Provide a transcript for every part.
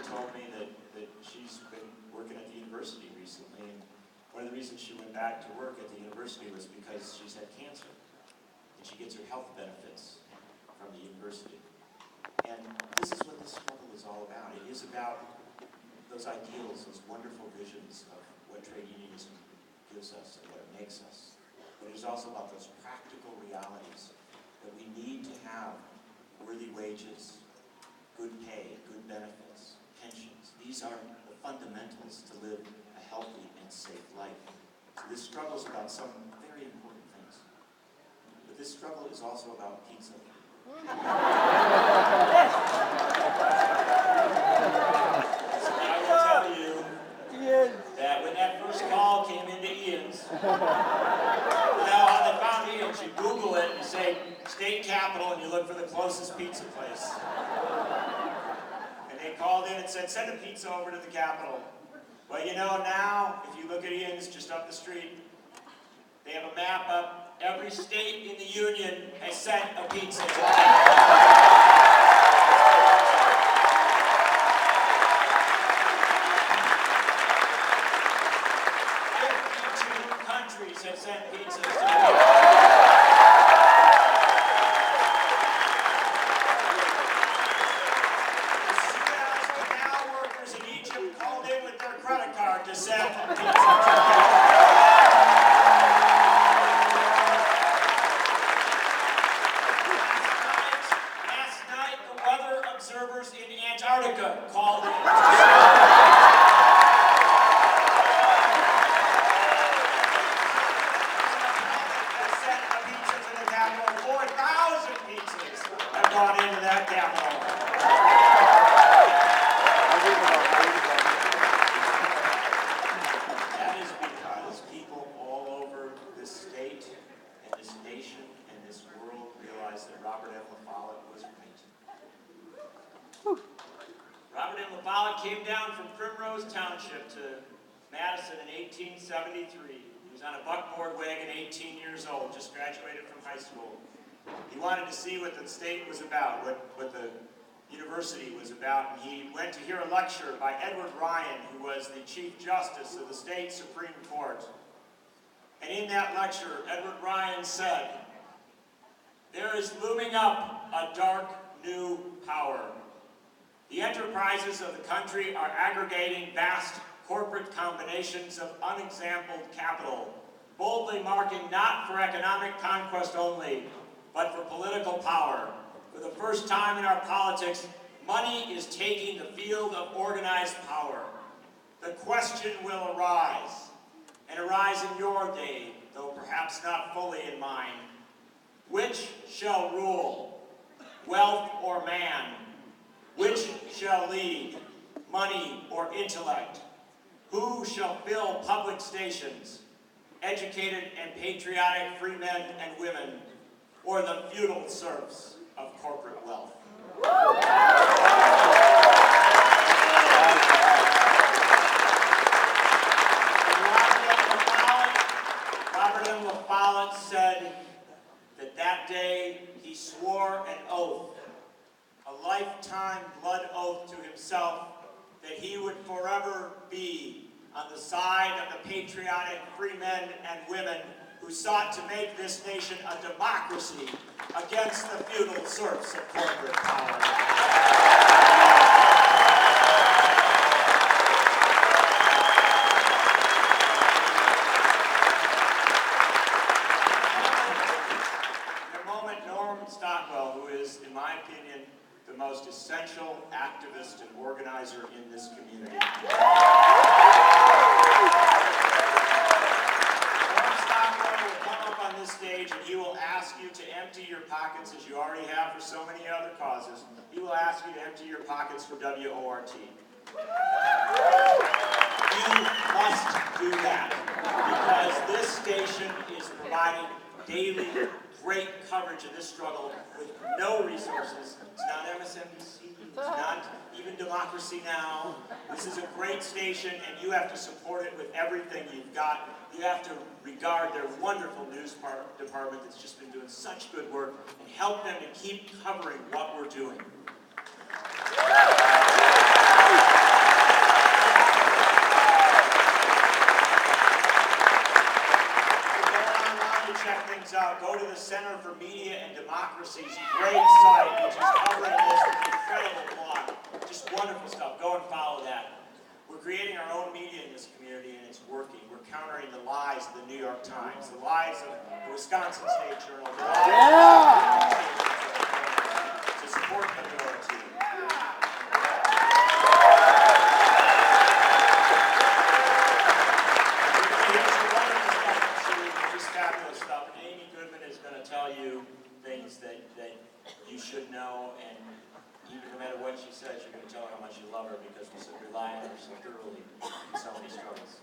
told me that she's been working at the university recently, and one of the reasons she went back to work at the university was because she's had cancer, and she gets her health benefits from the university. And this is what this struggle is all about. It is about those ideals, those wonderful visions of what trade unionism gives us and what it makes us. But it is also about those practical realities that we need to have worthy wages, good pay, good benefits, pensions. These are the fundamentals to live a healthy and safe life. So this struggle is about some very important things. But this struggle is also about pizza. So I will tell you that when that first call came into Ian's, how they found Ian's, you Google it and you say state capital and you look for the closest pizza place. And they called in and said, send a pizza over to the Capitol. Well, you know, now, if you look at Ian's just up the street, they have a map up. Every state in the Union has sent a pizza to the Capitol. 52 countries have sent pizzas to the Capitol. Credit card to send pizza to the Last night, the weather observers in Antarctica called in to send a pizza to the Capitol. 4,000 pizzas have gone into that Capitol. Came down from Primrose Township to Madison in 1873. He was on a buckboard wagon, 18 years old, just graduated from high school. He wanted to see what the state was about, what the university was about, and he went to hear a lecture by Edward Ryan, who was the Chief Justice of the state Supreme Court. And in that lecture, Edward Ryan said, "There is looming up a dark new power. The enterprises of the country are aggregating vast corporate combinations of unexampled capital, boldly marking not for economic conquest only, but for political power. For the first time in our politics, money is taking the field of organized power. The question will arise, and arise in your day, though perhaps not fully in mine. Which shall rule, wealth or man? Which shall lead, money or intellect? Who shall fill public stations, educated and patriotic free men and women, or the feudal serfs of corporate wealth?" Robert M. La Follette said that that day he swore an oath, a lifetime blood oath to himself, that he would forever be on the side of the patriotic free men and women who sought to make this nation a democracy against the feudal serfs of corporate power. In a moment, Norm Stockwell, who is, in my opinion, the most essential activist and organizer in this community. Norm Stockwell will come up on this stage and he will ask you to empty your pockets, as you already have for so many other causes. He will ask you to empty your pockets for WORT. You must do that, because this station is providing daily great coverage of this struggle with no resources. It's not MSNBC, it's not even Democracy Now! This is a great station, and you have to support it with everything you've got. You have to regard their wonderful news department that's just been doing such good work, and help them to keep covering what we're doing. Democracy's great site, which is covering this incredible blog. Just wonderful stuff. Go and follow that. We're creating our own media in this community, and it's working. We're countering the lies of the New York Times, the lies of the Wisconsin State Journal, the lies to support the minority. Fabulous stuff. And Amy Goodman is going to tell you things that you should know, and even no matter what she says, you're going to tell her how much you love her because we rely on her so thoroughly in so many struggles.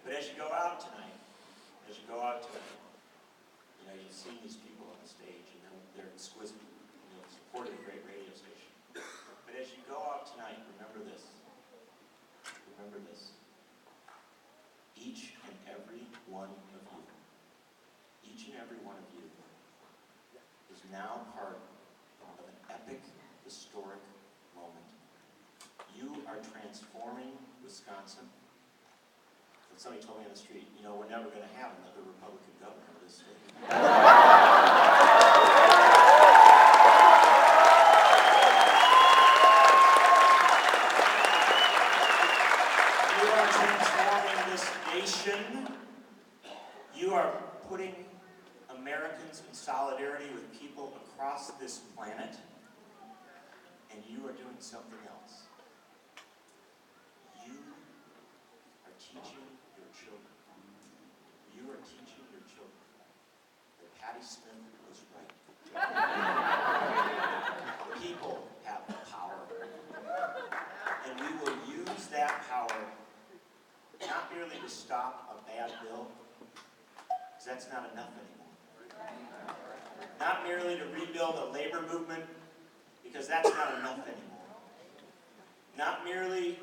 But as you go out tonight, you know, you've seen these people on the stage, and they're exquisite, supporting a great radio station. But as you go out tonight, remember this. Remember this. Each and every one of you, each and every one of you is now part of an epic, historic moment. You are transforming Wisconsin. And somebody told me on the street, we're never going to have another Republican governor of this state. You are transforming this nation. You are putting Americans in solidarity with people across this planet, and you are doing something else. You are teaching your children. You are teaching your children that Patti Smith was right. People have power, and we will use that power not merely to stop a bad bill, because that's not enough anymore. Not merely to rebuild a labor movement, because that's not enough anymore. Not merely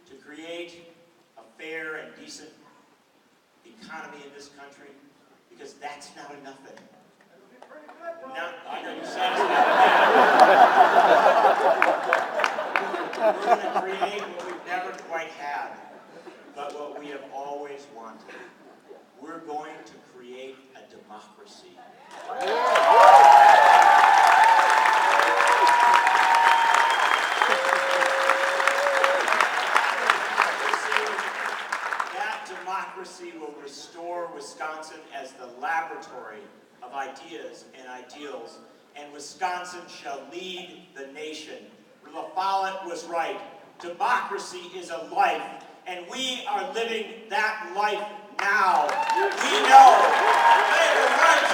to create a fair and decent economy in this country, because that's not enough anymore. I know you're satisfied. We're going to create what we've never quite had, but what we have always wanted. We're going to create a democracy. That democracy will restore Wisconsin as the laboratory of ideas and ideals, and Wisconsin shall lead the nation. La Follette was right. Democracy is a life, and we are living that life now. We know they were right.